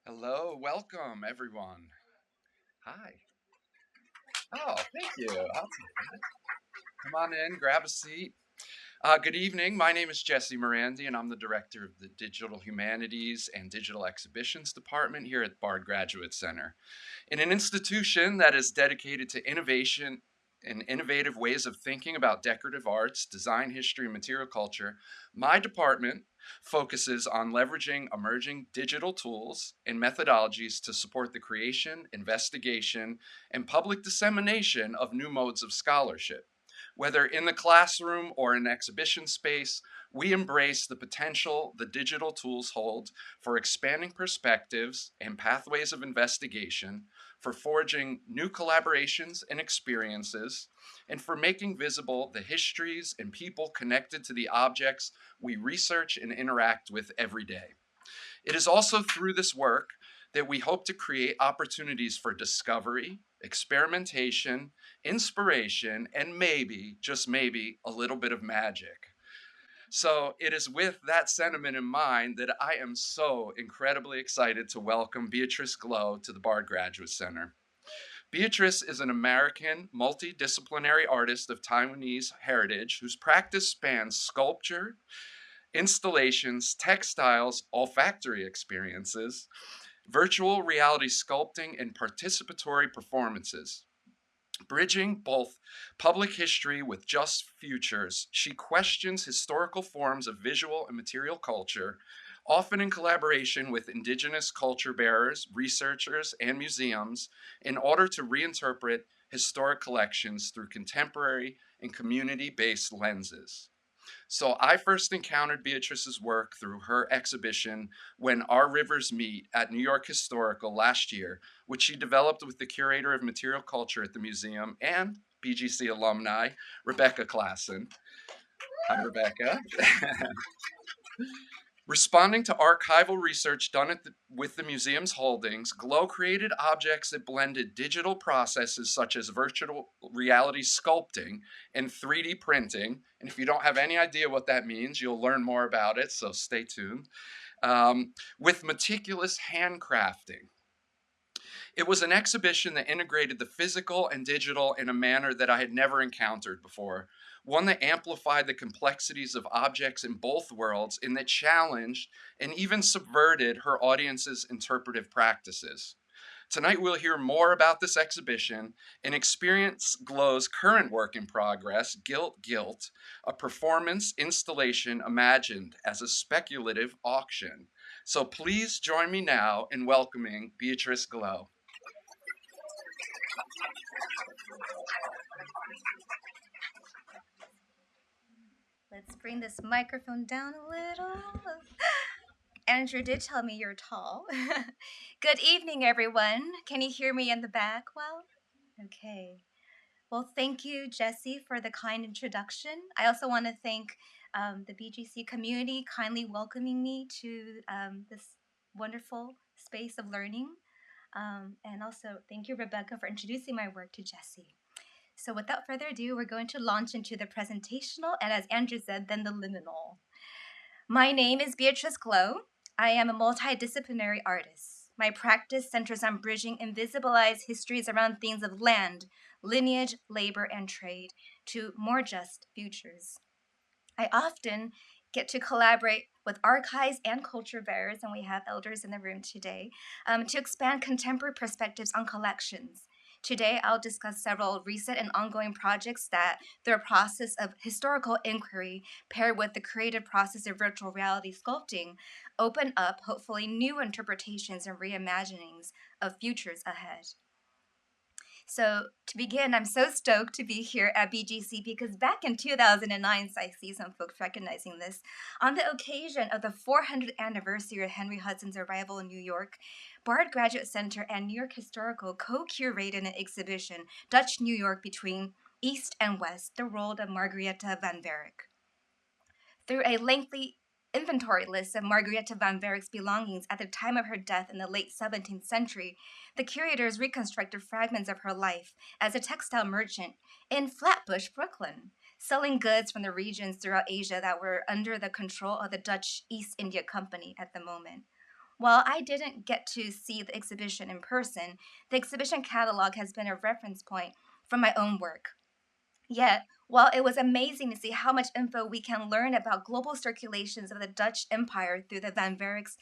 Hello, welcome everyone. Hi. Oh, thank you. Come on in, grab a seat. Good evening. My name is Jesse Morandi, and I'm the director of the Digital Humanities and Digital Exhibitions Department here at Bard Graduate Center. In an institution that is dedicated to innovation and innovative ways of thinking about decorative arts, design, history, and material culture, my department focuses on leveraging emerging digital tools and methodologies to support the creation, investigation, and public dissemination of new modes of scholarship. Whether in the classroom or in exhibition space, we embrace the potential the digital tools hold for expanding perspectives and pathways of investigation, for forging new collaborations and experiences, and for making visible the histories and people connected to the objects we research and interact with every day. It is also through this work that we hope to create opportunities for discovery, experimentation, inspiration, and maybe, just maybe, a little bit of magic. So it is with that sentiment in mind that I am so incredibly excited to welcome Beatrice Glow to the Bard Graduate Center. Beatrice is an American multidisciplinary artist of Taiwanese heritage whose practice spans sculpture, installations, textiles, olfactory experiences, virtual reality sculpting, and participatory performances. Bridging both public history with just futures, she questions historical forms of visual and material culture, often in collaboration with indigenous culture bearers, researchers, and museums, in order to reinterpret historic collections through contemporary and community based lenses. So I first encountered Beatrice's work through her exhibition When Our Rivers Meet at New York Historical last year, which she developed with the curator of material culture at the museum and BGC alumni, Rebecca Klassen. Hi, Rebecca. Responding to archival research done with the museum's holdings, Glow created objects that blended digital processes such as virtual reality sculpting and 3D printing. And if you don't have any idea what that means, you'll learn more about it, so stay tuned. With meticulous handcrafting. It was an exhibition that integrated the physical and digital in a manner that I had never encountered before, one that amplified the complexities of objects in both worlds and that challenged and even subverted her audience's interpretive practices. Tonight, we'll hear more about this exhibition and experience Glow's current work in progress, Gilt, a performance installation imagined as a speculative auction. So please join me now in welcoming Beatrice Glow. Let's bring this microphone down a little. Andrew did tell me you're tall. Good evening, everyone. Can you hear me in the back well? Okay. Well, thank you, Jesse, for the kind introduction. I also want to thank the BGC community kindly welcoming me to this wonderful space of learning. And also, thank you, Rebecca, for introducing my work to Jesse. So without further ado, we're going to launch into the presentational and, as Andrew said, then the liminal. My name is Beatrice Glow. I am a multidisciplinary artist. My practice centers on bridging invisibilized histories around themes of land, lineage, labor, and trade to more just futures. I often get to collaborate with archives and culture bearers, and we have elders in the room today, to expand contemporary perspectives on collections. Today, I'll discuss several recent and ongoing projects that, through a process of historical inquiry paired with the creative process of virtual reality sculpting, open up, hopefully, new interpretations and reimaginings of futures ahead. So, to begin, I'm so stoked to be here at BGC because back in 2009, I see some folks recognizing this, on the occasion of the 400th anniversary of Henry Hudson's arrival in New York, Bard Graduate Center and New York Historical co-curated an exhibition, Dutch New York Between East and West, the world of Margaretha van Berg. Through a lengthy inventory list of Margaretha van Berg's belongings at the time of her death in the late 17th century, the curators reconstructed fragments of her life as a textile merchant in Flatbush, Brooklyn, selling goods from the regions throughout Asia that were under the control of the Dutch East India Company at the moment. While I didn't get to see the exhibition in person, the exhibition catalog has been a reference point for my own work. Yet, while it was amazing to see how much info we can learn about global circulations of the Dutch Empire through the Van Werk's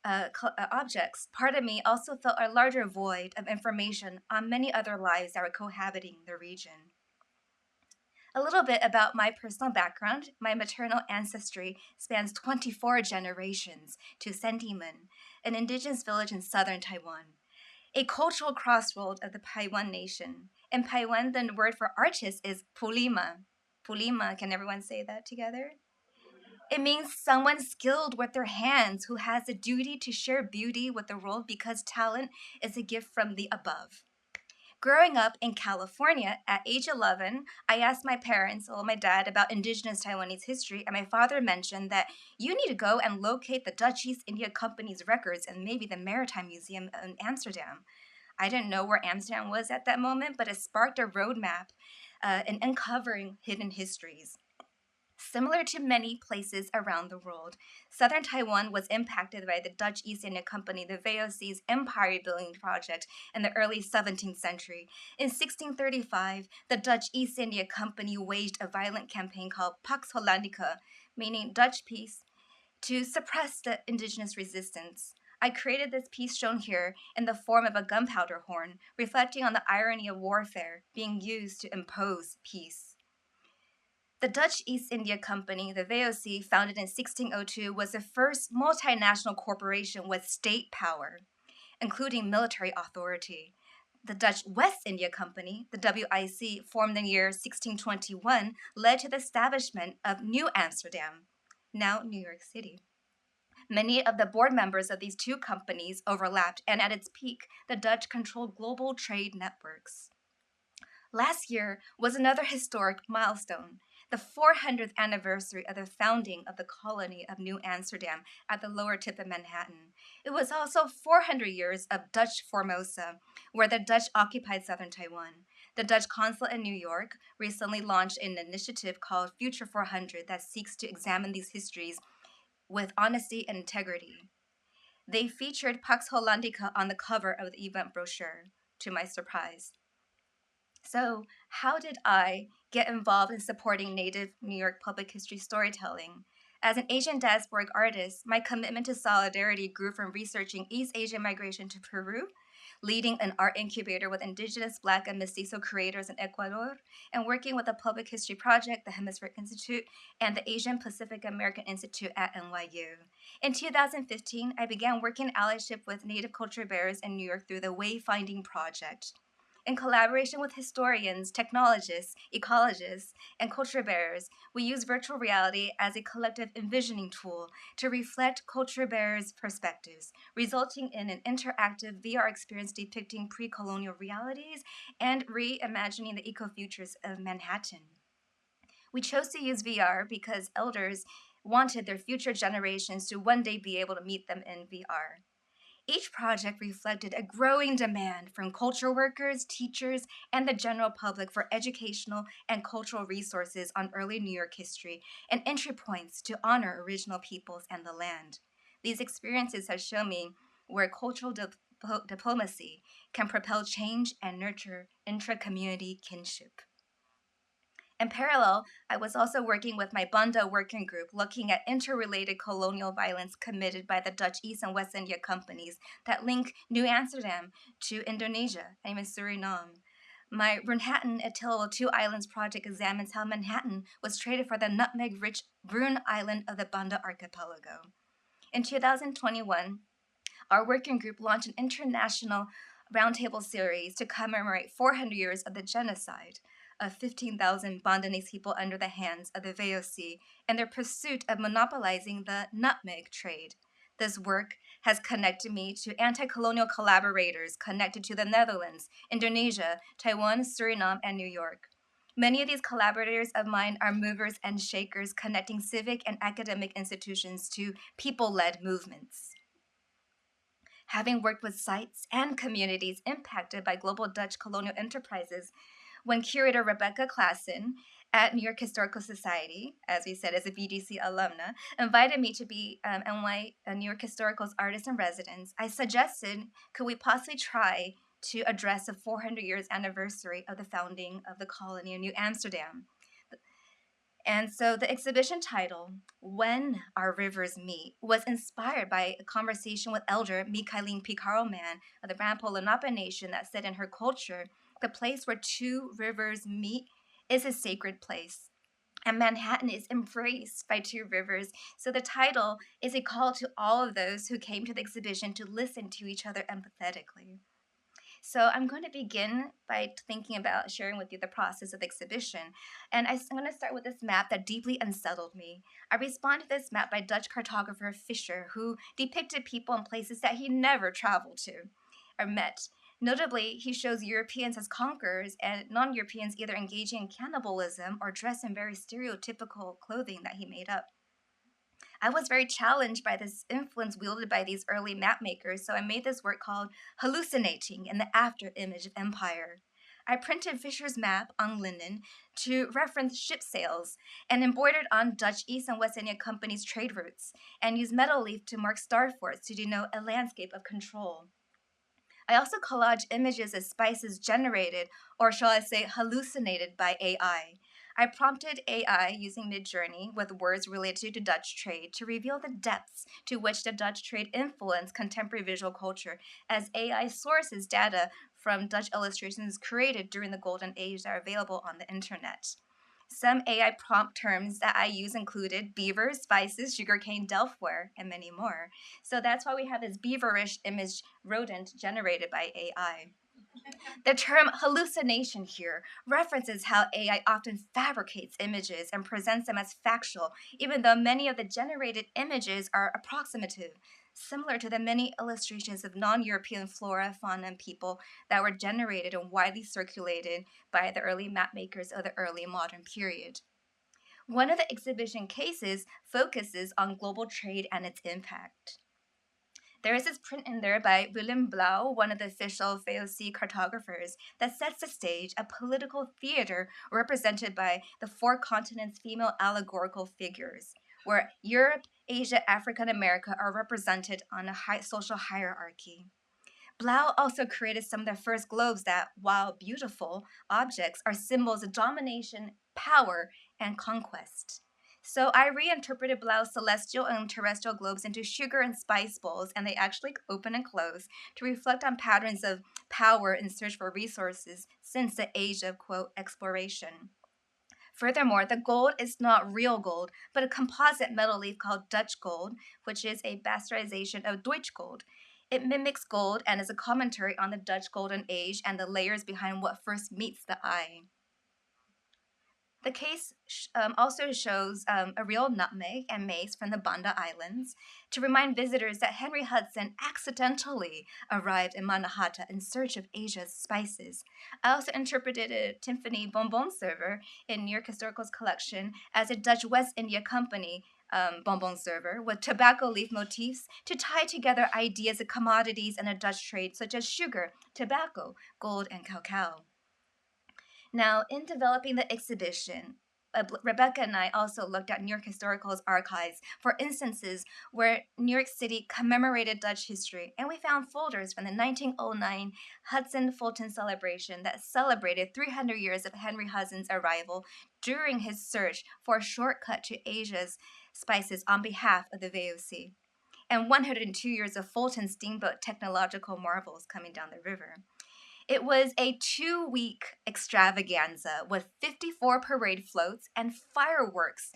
objects, part of me also felt a larger void of information on many other lives that were cohabiting the region. A little bit about my personal background. My maternal ancestry spans 24 generations to Sentimen, an indigenous village in southern Taiwan, a cultural crossroad of the Paiwan nation. In Paiwan, the word for artist is pulima. Pulima, can everyone say that together? It means someone skilled with their hands who has a duty to share beauty with the world because talent is a gift from the above. Growing up in California at age 11, I asked my parents, well, my dad, about indigenous Taiwanese history, and my father mentioned that you need to go and locate the Dutch East India Company's records and maybe the Maritime Museum in Amsterdam. I didn't know where Amsterdam was at that moment, but it sparked a roadmap in uncovering hidden histories. Similar to many places around the world, southern Taiwan was impacted by the Dutch East India Company, the VOC's empire building project in the early 17th century. In 1635, the Dutch East India Company waged a violent campaign called Pax Hollandica, meaning Dutch peace, to suppress the indigenous resistance. I created this piece shown here in the form of a gunpowder horn, reflecting on the irony of warfare being used to impose peace. The Dutch East India Company, the VOC, founded in 1602, was the first multinational corporation with state power, including military authority. The Dutch West India Company, the WIC, formed in the year 1621, led to the establishment of New Amsterdam, now New York City. Many of the board members of these two companies overlapped, and at its peak, the Dutch controlled global trade networks. Last year was another historic milestone, the 400th anniversary of the founding of the colony of New Amsterdam at the lower tip of Manhattan. It was also 400 years of Dutch Formosa, where the Dutch occupied southern Taiwan. The Dutch consulate in New York recently launched an initiative called Future 400 that seeks to examine these histories with honesty and integrity. They featured Pax Hollandica on the cover of the event brochure, to my surprise. So, how did I get involved in supporting Native New York public history storytelling? As an Asian diasporic artist, my commitment to solidarity grew from researching East Asian migration to Peru, leading an art incubator with indigenous, Black, and Mestizo creators in Ecuador, and working with the Public History Project, the Hemispheric Institute, and the Asian Pacific American Institute at NYU. In 2015, I began working allyship with Native culture bearers in New York through the Wayfinding Project. In collaboration with historians, technologists, ecologists, and culture bearers, we use virtual reality as a collective envisioning tool to reflect culture bearers' perspectives, resulting in an interactive VR experience depicting pre colonial realities and reimagining the ecofutures of Manhattan. We chose to use VR because elders wanted their future generations to one day be able to meet them in VR. Each project reflected a growing demand from culture workers, teachers, and the general public for educational and cultural resources on early New York history and entry points to honor original peoples and the land. These experiences have shown me where cultural diplomacy can propel change and nurture intra community kinship. In parallel, I was also working with my Banda working group looking at interrelated colonial violence committed by the Dutch East and West India companies that link New Amsterdam to Indonesia and even Suriname. My Manhattan Atoll Two Islands project examines how Manhattan was traded for the nutmeg rich Brune Island of the Banda Archipelago. In 2021, our working group launched an international roundtable series to commemorate 400 years of the genocide of 15,000 Bondanese people under the hands of the VOC in their pursuit of monopolizing the nutmeg trade. This work has connected me to anti colonial collaborators connected to the Netherlands, Indonesia, Taiwan, Suriname, and New York. Many of these collaborators of mine are movers and shakers connecting civic and academic institutions to people led movements. Having worked with sites and communities impacted by global Dutch colonial enterprises, when curator Rebecca Klassen at New York Historical Society, as we said, as a BDC alumna, invited me to be NY New York Historical's artist in residence. I suggested, could we possibly try to address the 400 years anniversary of the founding of the colony of New Amsterdam? And so the exhibition title, When Our Rivers Meet, was inspired by a conversation with elder Mikhailin Picaroman of the Rampo Lenape Nation that said in her culture, the place where two rivers meet is a sacred place. And Manhattan is embraced by two rivers. So the title is a call to all of those who came to the exhibition to listen to each other empathetically. So I'm going to begin by thinking about sharing with you the process of the exhibition. And I'm going to start with this map that deeply unsettled me. I respond to this map by Dutch cartographer Fischer, who depicted people in places that he never traveled to or met. Notably, he shows Europeans as conquerors and non-Europeans either engaging in cannibalism or dressed in very stereotypical clothing that he made up. I was very challenged by this influence wielded by these early map makers, so I made this work called Hallucinating in the After Image of Empire. I printed Fisher's map on linen to reference ship sails and embroidered on Dutch East and West India Company's trade routes and used metal leaf to mark star forts to denote a landscape of control. I also collage images of spices generated, or shall I say, hallucinated by AI. I prompted AI using Midjourney with words related to Dutch trade to reveal the depths to which the Dutch trade influenced contemporary visual culture, as AI sources data from Dutch illustrations created during the Golden Age that are available on the internet. Some AI prompt terms that I use included beaver, spices, sugarcane, delftware, and many more. So that's why we have this beaverish image rodent generated by AI. The term hallucination here references how AI often fabricates images and presents them as factual, even though many of the generated images are approximative, similar to the many illustrations of non European flora, fauna, and people that were generated and widely circulated by the early map makers of the early modern period. One of the exhibition cases focuses on global trade and its impact. There is this print in there by Willem Blau, one of the official VOC cartographers, that sets the stage, a political theater represented by the four continents' female allegorical figures, where Europe, Asia, Africa, and America are represented on a high social hierarchy. Blau also created some of the first globes that, while beautiful objects, are symbols of domination, power, and conquest. So I reinterpreted Blau's celestial and terrestrial globes into sugar and spice bowls, and they actually open and close to reflect on patterns of power in search for resources since the age of, quote, exploration. Furthermore, the gold is not real gold, but a composite metal leaf called Dutch gold, which is a bastardization of Deutsch gold. It mimics gold and is a commentary on the Dutch Golden Age and the layers behind what first meets the eye. The case also shows a real nutmeg and mace from the Banda Islands to remind visitors that Henry Hudson accidentally arrived in Manhattan in search of Asia's spices. I also interpreted a Tiffany bonbon server in New York Historical's collection as a Dutch West India Company bonbon server with tobacco leaf motifs to tie together ideas of commodities in a Dutch trade such as sugar, tobacco, gold, and cacao. Now, in developing the exhibition, Rebecca and I also looked at New York Historical's archives for instances where New York City commemorated Dutch history, and we found folders from the 1909 Hudson Fulton celebration that celebrated 300 years of Henry Hudson's arrival during his search for a shortcut to Asia's spices on behalf of the VOC, and 102 years of Fulton steamboat technological marvels coming down the river. It was a 2 week extravaganza with 54 parade floats and fireworks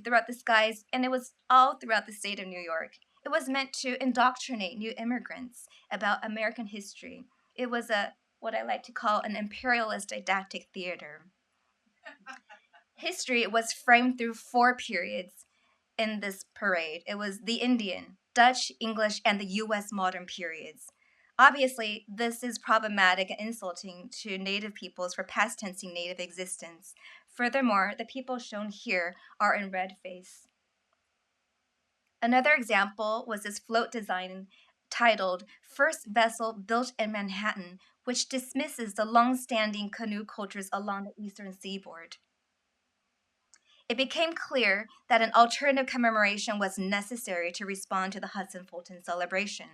throughout the skies, and it was all throughout the state of New York. It was meant to indoctrinate new immigrants about American history. It was a what I like to call an imperialist didactic theater. History was framed through four periods in this parade. It was the Indian, Dutch, English, and the US modern periods. Obviously, this is problematic and insulting to Native peoples for past tensing Native existence. Furthermore, the people shown here are in red face. Another example was this float design titled First Vessel Built in Manhattan, which dismisses the long standing canoe cultures along the eastern seaboard. It became clear that an alternative commemoration was necessary to respond to the Hudson Fulton celebration.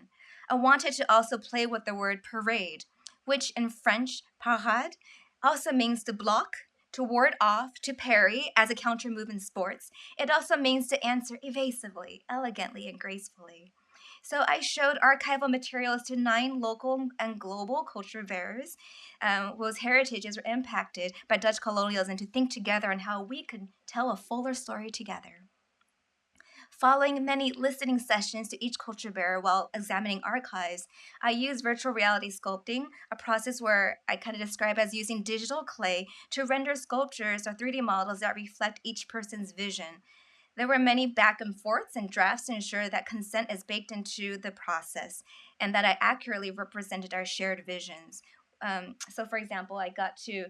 I wanted to also play with the word parade, which in French, parade, also means to block, to ward off, to parry as a counter move in sports. It also means to answer evasively, elegantly, and gracefully. So I showed archival materials to 9 local and global culture bearers whose heritages were impacted by Dutch colonialism to think together on how we could tell a fuller story together. Following many listening sessions to each culture bearer while examining archives, I used virtual reality sculpting, a process where I kind of describe as using digital clay to render sculptures or 3D models that reflect each person's vision. There were many back and forths and drafts to ensure that consent is baked into the process and that I accurately represented our shared visions. So, for example, I got to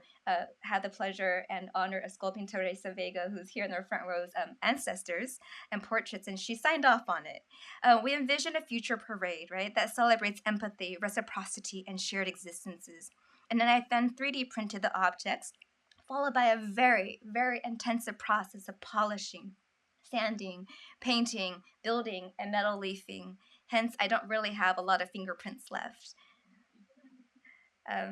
have the pleasure and honor of sculpting Teresa Vega, who's here in the front row's ancestors and portraits, and she signed off on it. We envision a future parade, right, that celebrates empathy, reciprocity, and shared existences. And then I then 3D printed the objects, followed by a very, very intensive process of polishing, sanding, painting, building, and metal leafing. Hence, I don't really have a lot of fingerprints left.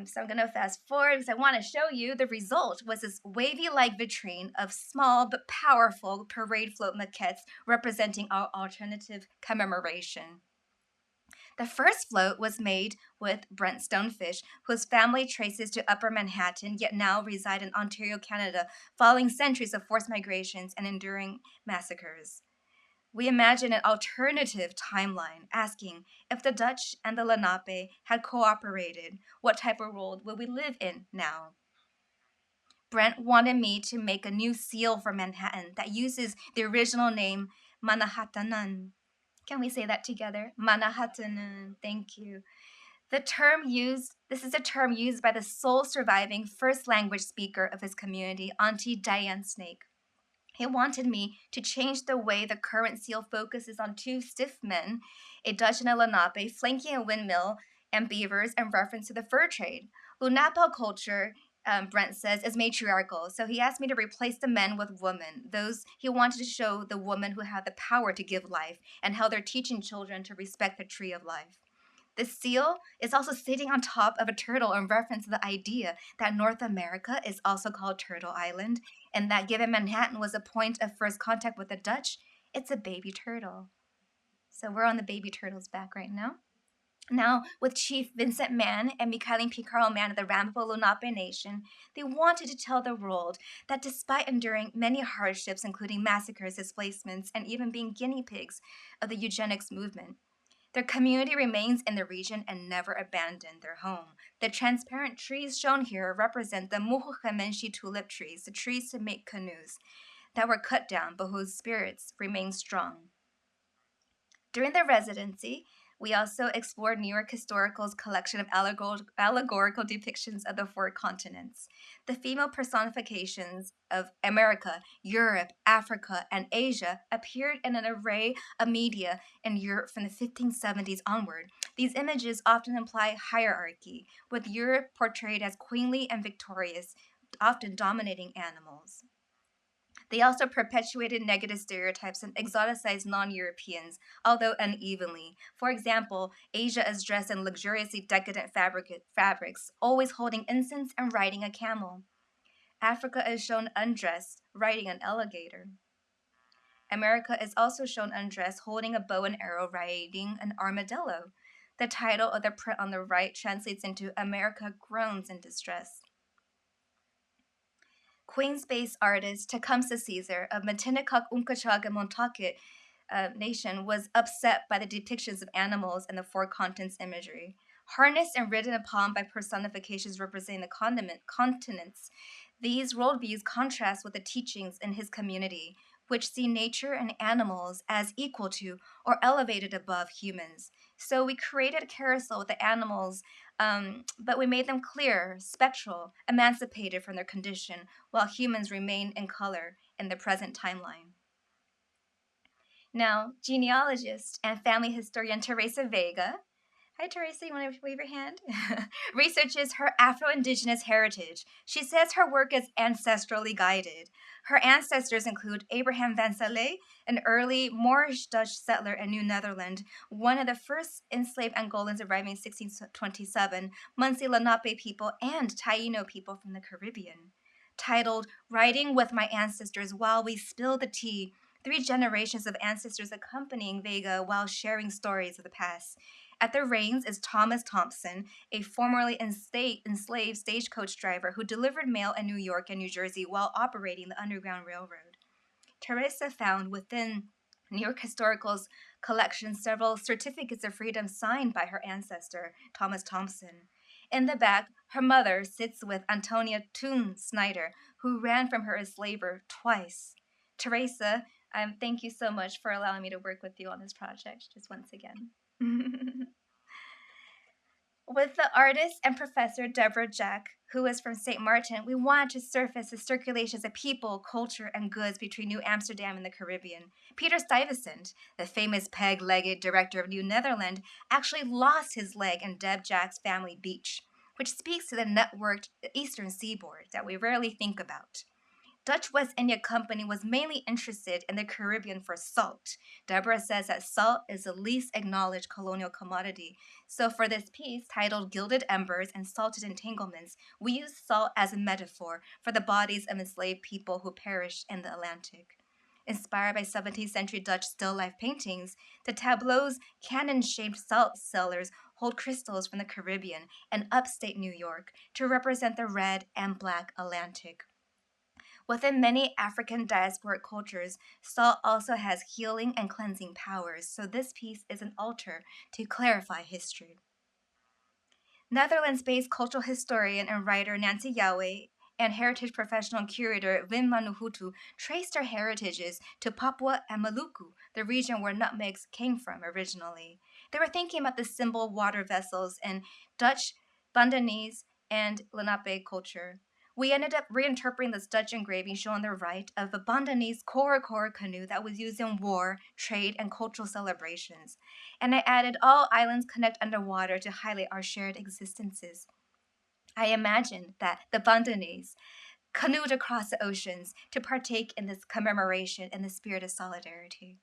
So I'm going to fast forward because I want to show you the result was this wavy-like vitrine of small but powerful parade float maquettes representing our alternative commemoration. The first float was made with Brent Stonefish, whose family traces to Upper Manhattan, yet now reside in Ontario, Canada, following centuries of forced migrations and enduring massacres. We imagine an alternative timeline, asking if the Dutch and the Lenape had cooperated, what type of world would we live in now? Brent wanted me to make a new seal for Manhattan that uses the original name Mannahattanan. Can we say that together? Mannahattanan. Thank you. This is a term used by the sole surviving first language speaker of his community, Auntie Diane Snake. He wanted me to change the way the current seal focuses on 2 stiff men, a Dutch and a Lenape, flanking a windmill and beavers in reference to the fur trade. Lenape culture, Brent says, is matriarchal, so he asked me to replace the men with women. Those he wanted to show the women who have the power to give life and how they're teaching children to respect the tree of life. The seal is also sitting on top of a turtle in reference to the idea that North America is also called Turtle Island, and that given Manhattan was a point of first contact with the Dutch, it's a baby turtle. So we're on the baby turtle's back right now. Now, with Chief Vincent Mann and Mikhailin Picaro Mann of the Ramapo Lenape Nation, they wanted to tell the world that despite enduring many hardships, including massacres, displacements, and even being guinea pigs of the eugenics movement, their community remains in the region and never abandoned their home. The transparent trees shown here represent the Muhukemenshi tulip trees, the trees to make canoes, that were cut down but whose spirits remain strong. During their residency, we also explored New York Historical's collection of allegorical depictions of the 4 continents. The female personifications of America, Europe, Africa, and Asia appeared in an array of media in Europe from the 1570s onward. These images often imply hierarchy, with Europe portrayed as queenly and victorious, often dominating animals. They also perpetuated negative stereotypes and exoticized non-Europeans, although unevenly. For example, Asia is dressed in luxuriously decadent fabrics, always holding incense and riding a camel. Africa is shown undressed, riding an alligator. America is also shown undressed, holding a bow and arrow, riding an armadillo. The title of the print on the right translates into America groans in distress. Queens-based artist Tecumseh Caesar of Matinicok, Unkachag, and Montaukett nation was upset by the depictions of animals in the 4 continents imagery. Harnessed and ridden upon by personifications representing the continents, these worldviews contrast with the teachings in his community, which see nature and animals as equal to or elevated above humans. So we created a carousel with the animals, but we made them clear, spectral, emancipated from their condition, while humans remain in color in the present timeline. Now, genealogist and family historian Teresa Vega Hi, Teresa. You want to wave your hand? Researches her Afro Indigenous heritage. She says her work is ancestrally guided. Her ancestors include Abraham van Sallee, an early Moorish Dutch settler in New Netherland, one of the first enslaved Angolans arriving in 1627, Munsee Lenape people, and Taino people from the Caribbean. Titled Writing with My Ancestors While We Spill the Tea, three generations of ancestors accompanying Vega while sharing stories of the past. At the reins is Thomas Thompson, a formerly enslaved stagecoach driver who delivered mail in New York and New Jersey while operating the Underground Railroad. Teresa found within New York Historical's collection several certificates of freedom signed by her ancestor, Thomas Thompson. In the back, her mother sits with Antonia Toon Snyder, who ran from her as slaver twice. Teresa, thank you so much for allowing me to work with you on this project, just once again. With the artist and professor Deborah Jack, who is from St. Martin, we wanted to surface the circulations of people, culture, and goods between New Amsterdam and the Caribbean. Peter Stuyvesant, the famous peg-legged director of New Netherland, actually lost his leg in Deb Jack's family beach, which speaks to the networked eastern seaboard that we rarely think about. Dutch West India Company was mainly interested in the Caribbean for salt. Deborah says that salt is the least acknowledged colonial commodity. So for this piece, titled Gilded Embers and Salted Entanglements, we use salt as a metaphor for the bodies of enslaved people who perished in the Atlantic. Inspired by 17th century Dutch still life paintings, the tableau's cannon shaped salt cellars hold crystals from the Caribbean and upstate New York to represent the red and black Atlantic. Within many African diasporic cultures, salt also has healing and cleansing powers, so this piece is an altar to clarify history. Netherlands based cultural historian and writer Nancy Yahweh and heritage professional and curator Wim Manuhutu traced their heritages to Papua and Maluku, the region where nutmegs came from originally. They were thinking about the symbol water vessels in Dutch, Bandanese, and Lenape culture. We ended up reinterpreting this Dutch engraving showing the right of a Bandanese Kora Kora canoe that was used in war, trade, and cultural celebrations, and I added all islands connect underwater to highlight our shared existences. I imagined that the Bandanese canoed across the oceans to partake in this commemoration in the spirit of solidarity.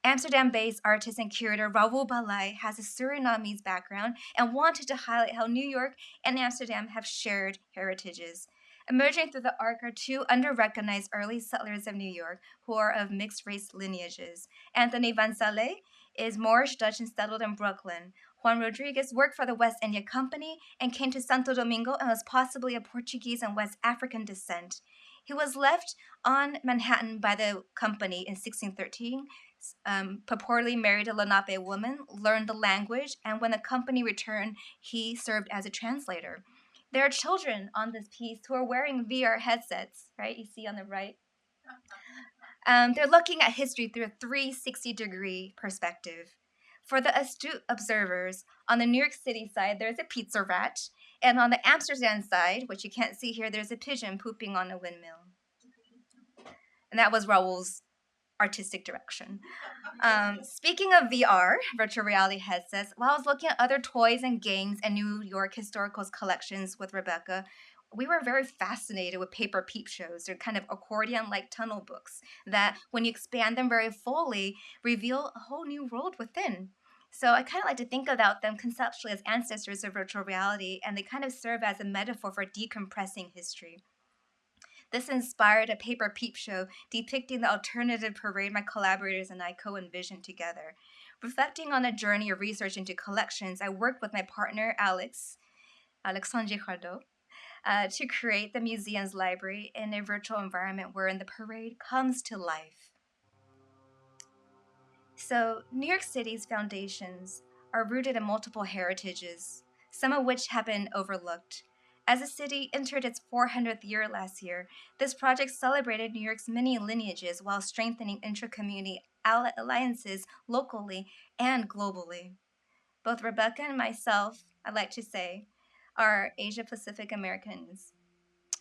Amsterdam based artist and curator Raoul Balai has a Surinamese background and wanted to highlight how New York and Amsterdam have shared heritages. Emerging through the arc are two under-recognized early settlers of New York who are of mixed race lineages. Anthony Van Sallee is Moorish Dutch and settled in Brooklyn. Juan Rodriguez worked for the West India Company and came to Santo Domingo and was possibly of Portuguese and West African descent. He was left on Manhattan by the company in 1613, purportedly married a Lenape woman, learned the language, and when the company returned, he served as a translator. There are children on this piece who are wearing VR headsets, right? You see on the right. They're looking at history through a 360-degree perspective. For the astute observers, on the New York City side, there's a pizza rat, and on the Amsterdam side, which you can't see here, there's a pigeon pooping on a windmill. And that was Raoul's artistic direction. Speaking of VR, virtual reality headsets, while I was looking at other toys and games and New York Historical's collections with Rebecca, we were very fascinated with paper peep shows. They're kind of accordion-like tunnel books that, when you expand them very fully, reveal a whole new world within. So I kind of like to think about them conceptually as ancestors of virtual reality, and they kind of serve as a metaphor for decompressing history. This inspired a paper peep show depicting the alternative parade my collaborators and I co envisioned together. Reflecting on a journey of research into collections, I worked with my partner, Alexandre Jardot, to create the museum's library in a virtual environment wherein the parade comes to life. So, New York City's foundations are rooted in multiple heritages, some of which have been overlooked. As the city entered its 400th year last year, this project celebrated New York's many lineages while strengthening intra-community alliances locally and globally. Both Rebecca and myself, I'd like to say, are Asia Pacific Americans,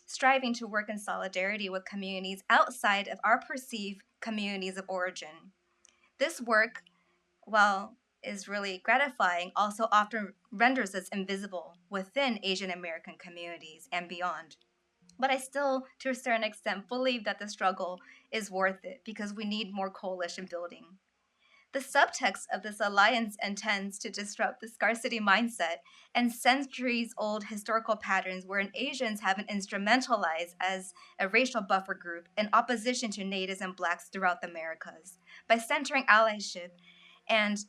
striving to work in solidarity with communities outside of our perceived communities of origin. This work, well, is really gratifying also often renders us invisible within Asian American communities and beyond. But I still, to a certain extent, believe that the struggle is worth it because we need more coalition building. The subtext of this alliance intends to disrupt the scarcity mindset and centuries old historical patterns wherein Asians have been instrumentalized as a racial buffer group in opposition to natives and blacks throughout the Americas. By centering allyship and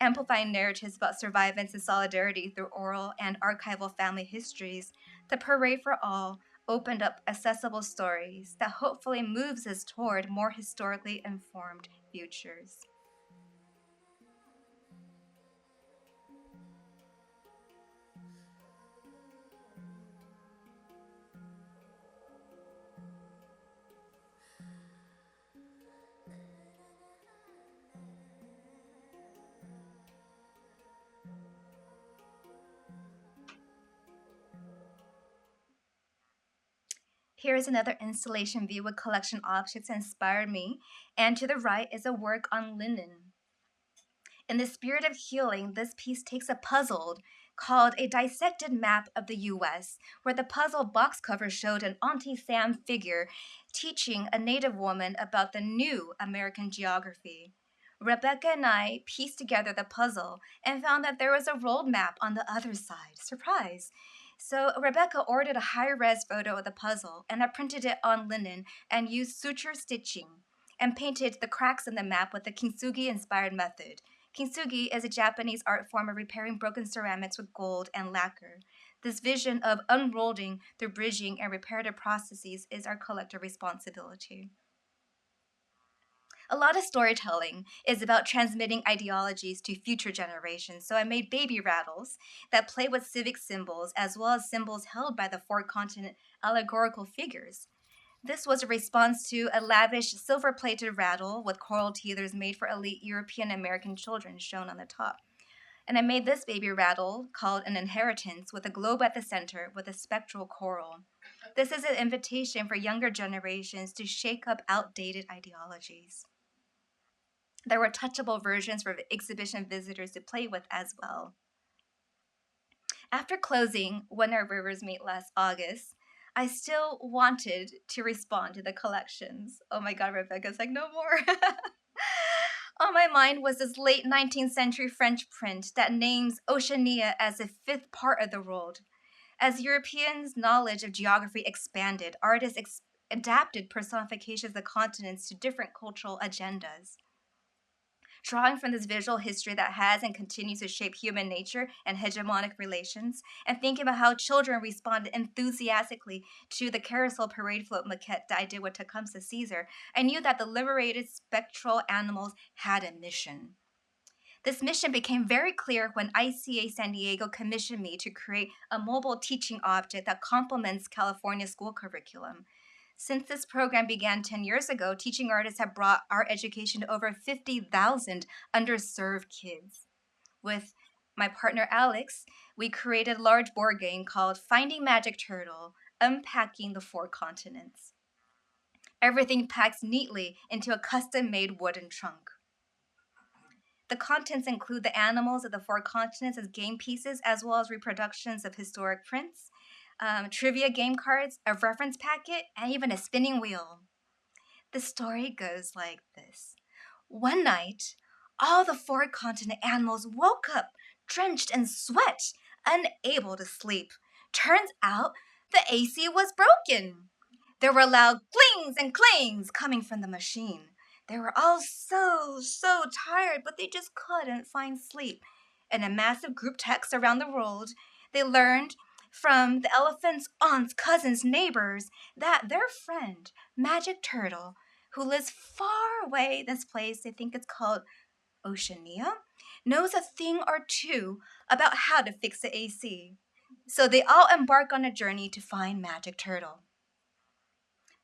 amplifying narratives about survivance and solidarity through oral and archival family histories, the Parade for All opened up accessible stories that hopefully moves us toward more historically informed futures. Here is another installation view with collection objects that inspired me, and to the right is a work on linen. In the spirit of healing, this piece takes a puzzle called A Dissected Map of the US, where the puzzle box cover showed an Auntie Sam figure teaching a Native woman about the new American geography. Rebecca and I pieced together the puzzle and found that there was a road map on the other side. Surprise! So Rebecca ordered a high-res photo of the puzzle, and I printed it on linen and used suture stitching and painted the cracks in the map with the kintsugi-inspired method. Kintsugi is a Japanese art form of repairing broken ceramics with gold and lacquer. This vision of unrolling through bridging and reparative processes is our collective responsibility. A lot of storytelling is about transmitting ideologies to future generations. So I made baby rattles that play with civic symbols as well as symbols held by the four continent allegorical figures. This was a response to a lavish silver plated rattle with coral teethers made for elite European American children, shown on the top. And I made this baby rattle called an inheritance with a globe at the center with a spectral coral. This is an invitation for younger generations to shake up outdated ideologies. There were touchable versions for exhibition visitors to play with as well. After closing When Our Rivers Meet last August, I still wanted to respond to the collections. Oh my god, Rebecca's like, no more. On my mind was this late 19th century French print that names Oceania as the fifth part of the world. As Europeans' knowledge of geography expanded, artists adapted personifications of the continents to different cultural agendas. Drawing from this visual history that has and continues to shape human nature and hegemonic relations, and thinking about how children responded enthusiastically to the carousel parade float maquette that I did with Tecumseh Caesar, I knew that the liberated spectral animals had a mission. This mission became very clear when ICA San Diego commissioned me to create a mobile teaching object that complements California's school curriculum. Since this program began 10 years ago, teaching artists have brought art education to over 50,000 underserved kids. With my partner Alex, we created a large board game called Finding Magic Turtle, Unpacking the Four Continents. Everything packs neatly into a custom made wooden trunk. The contents include the animals of the four continents as game pieces, as well as reproductions of historic prints, trivia game cards, a reference packet, and even a spinning wheel. The story goes like this. One night, all the four continent animals woke up, drenched in sweat, unable to sleep. Turns out the AC was broken. There were loud clings and clangs coming from the machine. They were all so tired, but they just couldn't find sleep. In a massive group text around the world, they learned from the elephant's aunts, cousins, neighbors that their friend, Magic Turtle, who lives far away this place, they think it's called Oceania, knows a thing or two about how to fix the AC. So they all embark on a journey to find Magic Turtle.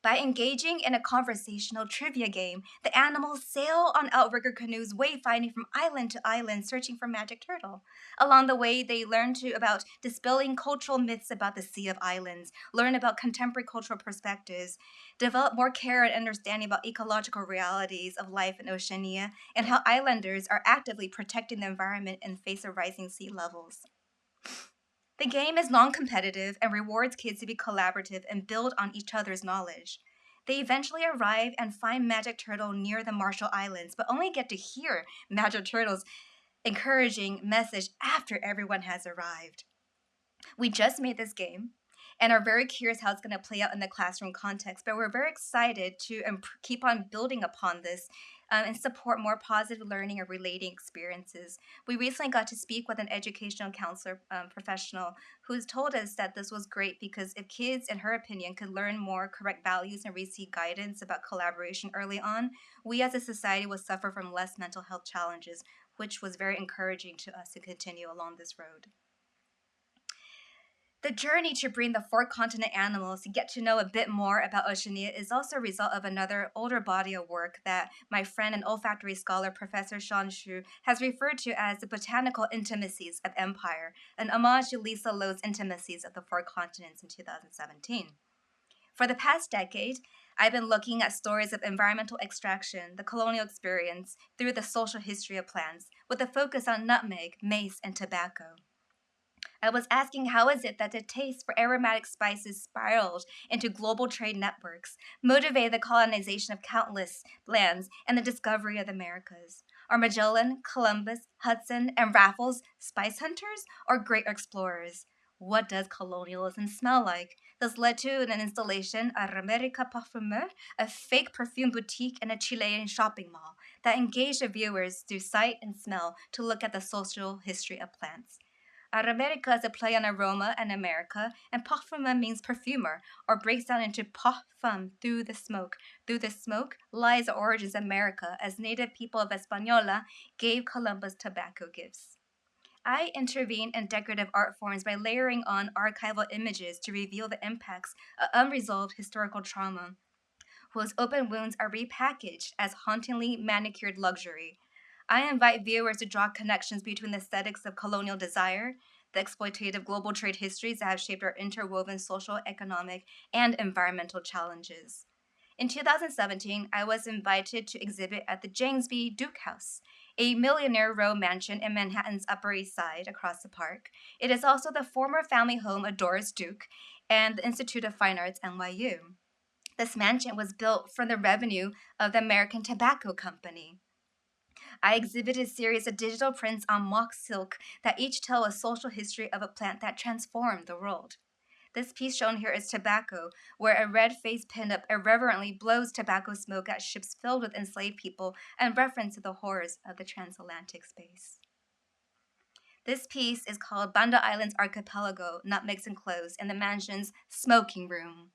By engaging in a conversational trivia game, the animals sail on outrigger canoes, wayfinding from island to island, searching for magic turtle. Along the way, they learn about dispelling cultural myths about the Sea of Islands, learn about contemporary cultural perspectives, develop more care and understanding about ecological realities of life in Oceania, and how islanders are actively protecting the environment in face of rising sea levels. The game is non competitive and rewards kids to be collaborative and build on each other's knowledge. They eventually arrive and find Magic Turtle near the Marshall Islands, but only get to hear Magic Turtle's encouraging message after everyone has arrived. We just made this game and are very curious how it's going to play out in the classroom context, but we're very excited to keep on building upon this and support more positive learning and relating experiences. We recently got to speak with an educational counselor professional who's told us that this was great because if kids, in her opinion, could learn more correct values and receive guidance about collaboration early on, we as a society would suffer from less mental health challenges, which was very encouraging to us to continue along this road. The journey to bring the four continent animals to get to know a bit more about Oceania is also a result of another older body of work that my friend and olfactory scholar Professor Sean Xu has referred to as the botanical intimacies of empire, an homage to Lisa Lowe's Intimacies of the Four Continents in 2017. For the past decade, I've been looking at stories of environmental extraction, the colonial experience, through the social history of plants, with a focus on nutmeg, mace, and tobacco. I was asking how is it that the taste for aromatic spices spiraled into global trade networks, motivated the colonization of countless lands and the discovery of the Americas? Are Magellan, Columbus, Hudson, and Raffles spice hunters or great explorers? What does colonialism smell like? This led to an installation at Remerica Parfumeur, a fake perfume boutique in a Chilean shopping mall that engaged the viewers through sight and smell to look at the social history of plants. America is a play on aroma and America, and parfuma means perfumer, or breaks down into parfum, through the smoke. Through the smoke lies the origins of America, as native people of Hispaniola gave Columbus tobacco gifts. I intervene in decorative art forms by layering on archival images to reveal the impacts of unresolved historical trauma, whose open wounds are repackaged as hauntingly manicured luxury. I invite viewers to draw connections between the aesthetics of colonial desire, the exploitative global trade histories that have shaped our interwoven social, economic, and environmental challenges. In 2017, I was invited to exhibit at the Jamesby Duke House, a millionaire row mansion in Manhattan's Upper East Side across the park. It is also the former family home of Doris Duke and the Institute of Fine Arts NYU. This mansion was built from the revenue of the American Tobacco Company. I exhibited a series of digital prints on mock silk that each tell a social history of a plant that transformed the world. This piece shown here is tobacco, where a red-faced pinup irreverently blows tobacco smoke at ships filled with enslaved people and reference to the horrors of the transatlantic space. This piece is called Banda Island's Archipelago, Nutmegs and Cloves, in the mansion's smoking room.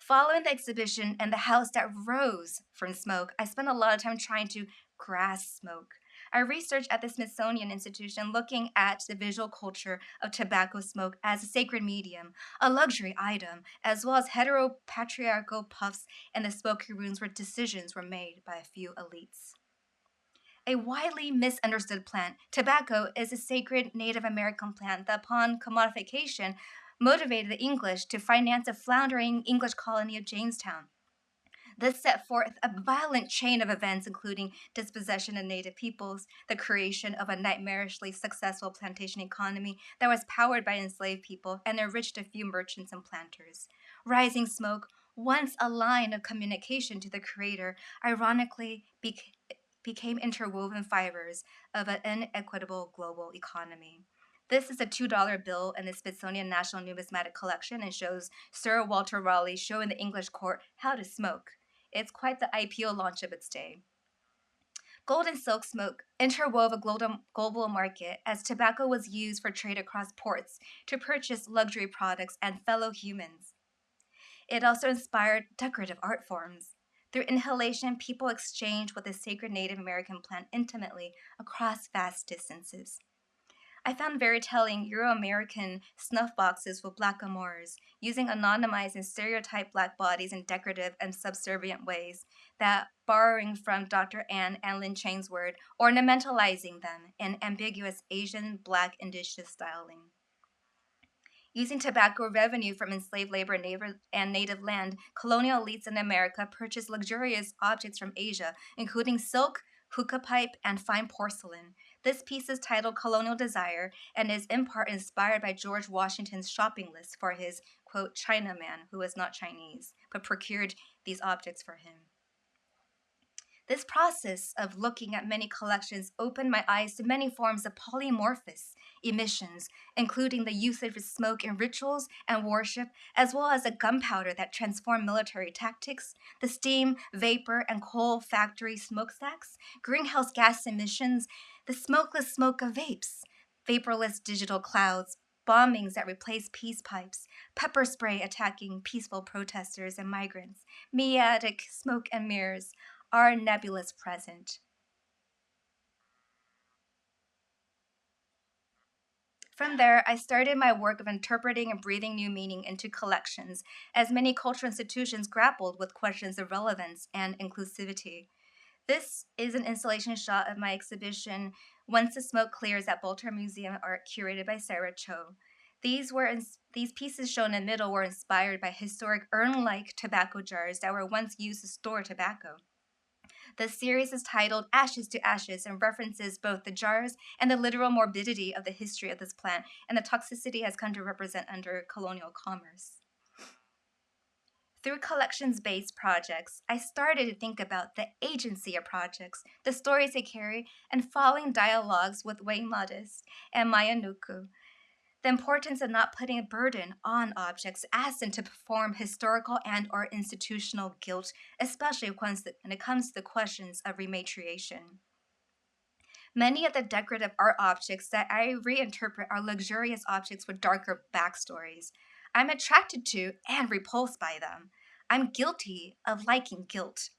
Following the exhibition and the house that rose from smoke, I spent a lot of time trying to grasp smoke. I researched at the Smithsonian Institution looking at the visual culture of tobacco smoke as a sacred medium, a luxury item, as well as heteropatriarchal puffs in the smoking rooms where decisions were made by a few elites. A widely misunderstood plant, tobacco is a sacred Native American plant that, upon commodification, motivated the English to finance a floundering English colony of Jamestown. This set forth a violent chain of events, including dispossession of native peoples, the creation of a nightmarishly successful plantation economy that was powered by enslaved people and enriched a few merchants and planters. Rising smoke, once a line of communication to the creator, ironically became interwoven fibers of an inequitable global economy. This is a $2 bill in the Smithsonian National Numismatic Collection and shows Sir Walter Raleigh showing the English court how to smoke. It's quite the IPO launch of its day. Gold and silk smoke interwove a global market as tobacco was used for trade across ports to purchase luxury products and fellow humans. It also inspired decorative art forms. Through inhalation, people exchanged with the sacred Native American plant intimately across vast distances. I found very telling Euro-American snuff boxes with blackamoors, using anonymized and stereotyped black bodies in decorative and subservient ways that, borrowing from Dr. Anne Lin Chang's word, ornamentalizing them in ambiguous Asian black indigenous styling. Using tobacco revenue from enslaved labor and native land, colonial elites in America purchased luxurious objects from Asia, including silk, hookah pipe, and fine porcelain. This piece is titled Colonial Desire and is in part inspired by George Washington's shopping list for his, quote, Chinaman, who was not Chinese, but procured these objects for him. This process of looking at many collections opened my eyes to many forms of polymorphous emissions, including the usage of smoke in rituals and worship, as well as the gunpowder that transformed military tactics, the steam, vapor, and coal factory smokestacks, greenhouse gas emissions, the smokeless smoke of vapes, vaporless digital clouds, bombings that replaced peace pipes, pepper spray attacking peaceful protesters and migrants, miasmatic smoke and mirrors, are nebulous present. From there, I started my work of interpreting and breathing new meaning into collections, as many cultural institutions grappled with questions of relevance and inclusivity. This is an installation shot of my exhibition, Once the Smoke Clears at Baltimore Museum of Art, curated by Sarah Cho. These pieces shown in the middle were inspired by historic urn-like tobacco jars that were once used to store tobacco. The series is titled Ashes to Ashes and references both the jars and the literal morbidity of the history of this plant and the toxicity has come to represent under colonial commerce. Through collections-based projects, I started to think about the agency of projects, the stories they carry, and following dialogues with Wayne Modest and Maya Nuku. The importance of not putting a burden on objects asked them to perform historical and or institutional guilt, especially when it comes to the questions of rematriation. Many of the decorative art objects that I reinterpret are luxurious objects with darker backstories. I'm attracted to and repulsed by them. I'm guilty of liking guilt.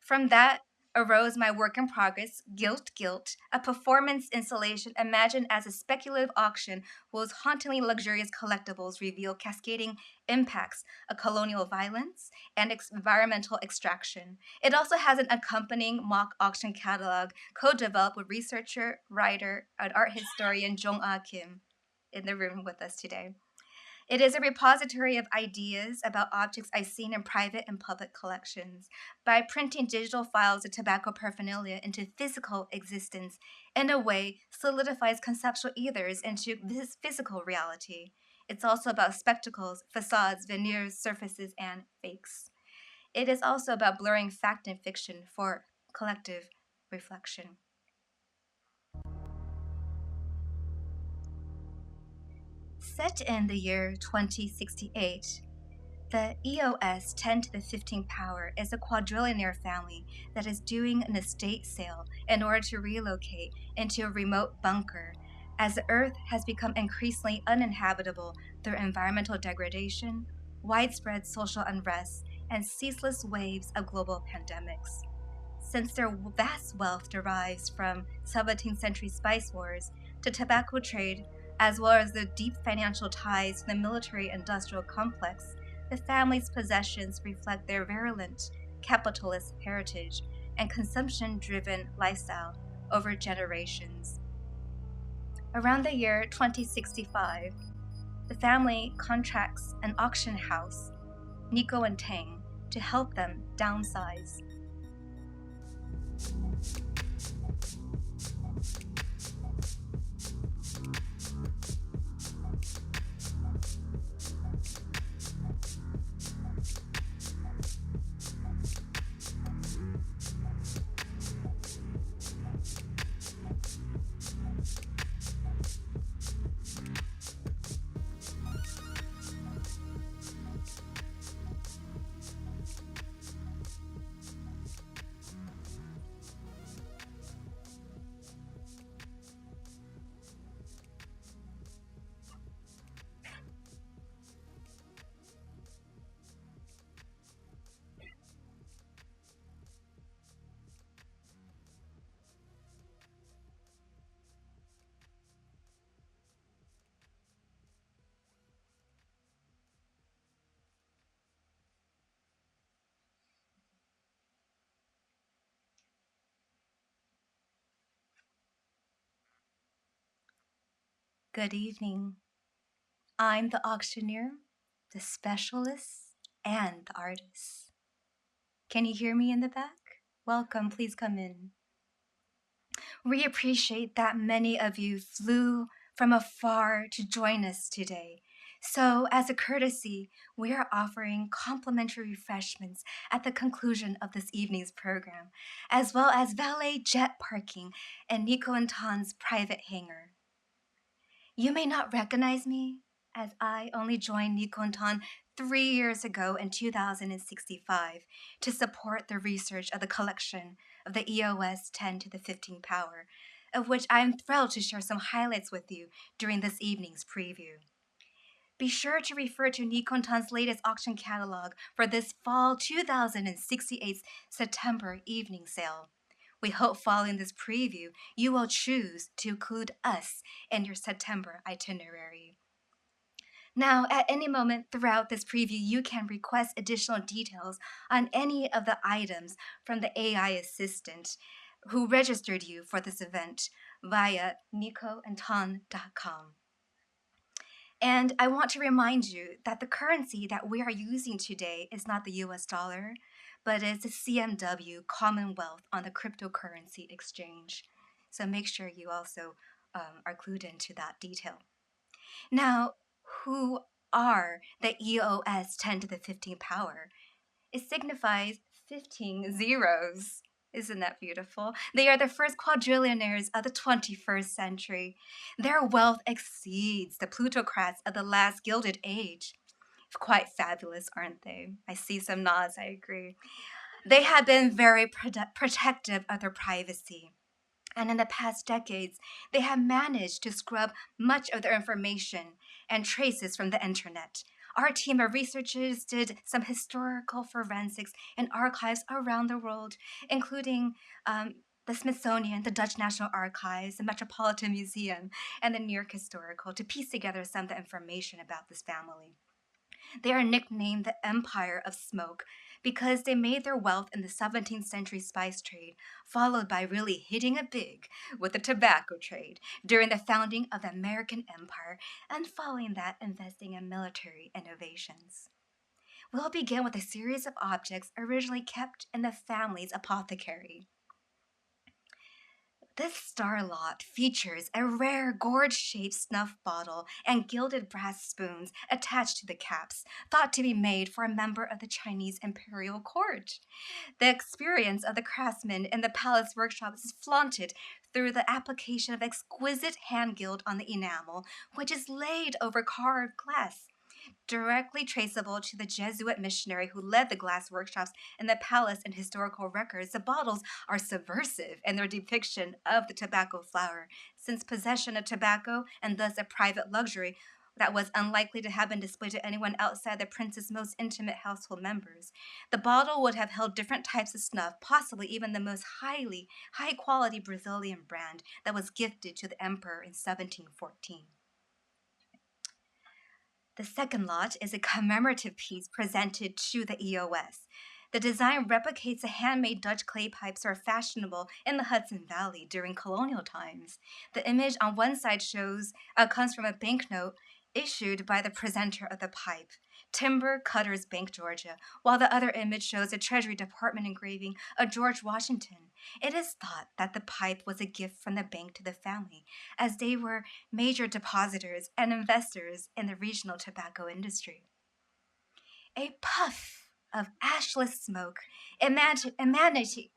From that arose my work in progress, Gilt, a performance installation imagined as a speculative auction whose hauntingly luxurious collectibles reveal cascading impacts of colonial violence and environmental extraction. It also has an accompanying mock auction catalog co-developed with researcher, writer, and art historian Jong-Ah Kim in the room with us today. It is a repository of ideas about objects I've seen in private and public collections. By printing digital files of tobacco paraphernalia into physical existence, in a way, solidifies conceptual ethers into this physical reality. It's also about spectacles, facades, veneers, surfaces, and fakes. It is also about blurring fact and fiction for collective reflection. Set in the year 2068, the EOS 10 to the 15th power is a quadrillionaire family that is doing an estate sale in order to relocate into a remote bunker as the Earth has become increasingly uninhabitable through environmental degradation, widespread social unrest, and ceaseless waves of global pandemics. Since their vast wealth derives from 17th century spice wars, the tobacco trade, as well as the deep financial ties to the military industrial complex, the family's possessions reflect their virulent capitalist heritage and consumption-driven lifestyle over generations. Around the year 2065, the family contracts an auction house, Nico and Tang, to help them downsize. Good evening. I'm the auctioneer, the specialist, and the artist. Can you hear me in the back? Welcome, please come in. We appreciate that many of you flew from afar to join us today. So, as a courtesy, we are offering complimentary refreshments at the conclusion of this evening's program, as well as valet jet parking and Nico and Tan's private hangar. You may not recognize me, as I only joined Nikontan 3 years ago in 2065 to support the research of the collection of the EOS 10 to the 15 power, of which I am thrilled to share some highlights with you during this evening's preview. Be sure to refer to Nikontan's latest auction catalog for this fall 2068 September evening sale. We hope following this preview, you will choose to include us in your September itinerary. Now, at any moment throughout this preview, you can request additional details on any of the items from the AI assistant who registered you for this event via nicoandton.com. And I want to remind you that the currency that we are using today is not the US dollar, but it's the CMW Commonwealth on the cryptocurrency exchange. So make sure you also are clued into that detail. Now, who are the EOS 10 to the 15 power? It signifies 15 zeros. Isn't that beautiful? They are the first quadrillionaires of the 21st century. Their wealth exceeds the plutocrats of the last Gilded Age. Quite fabulous, aren't they? I see some nods, I agree. They have been very protective of their privacy. And in the past decades, they have managed to scrub much of their information and traces from the internet. Our team of researchers did some historical forensics in archives around the world, including the Smithsonian, the Dutch National Archives, the Metropolitan Museum, and the New York Historical to piece together some of the information about this family. They are nicknamed the Empire of Smoke because they made their wealth in the 17th century spice trade, followed by really hitting it big with the tobacco trade during the founding of the American Empire, and following that, investing in military innovations. We'll begin with a series of objects originally kept in the family's apothecary. This star lot features a rare gourd-shaped snuff bottle and gilded brass spoons attached to the caps, thought to be made for a member of the Chinese imperial court. The experience of the craftsman in the palace workshops is flaunted through the application of exquisite hand gilt on the enamel, which is laid over carved glass. Directly traceable to the Jesuit missionary who led the glass workshops in the palace and historical records, the bottles are subversive in their depiction of the tobacco flower, since possession of tobacco, and thus a private luxury, that was unlikely to have been displayed to anyone outside the prince's most intimate household members. The bottle would have held different types of snuff, possibly even the most high quality Brazilian brand that was gifted to the emperor in 1714. The second lot is a commemorative piece presented to the EOS. The design replicates the handmade Dutch clay pipes that were fashionable in the Hudson Valley during colonial times. The image on one side comes from a banknote issued by the presenter of the pipe, Timber Cutters Bank, Georgia, while the other image shows a Treasury Department engraving of George Washington. It is thought that the pipe was a gift from the bank to the family, as they were major depositors and investors in the regional tobacco industry. A puff of ashless smoke emanating,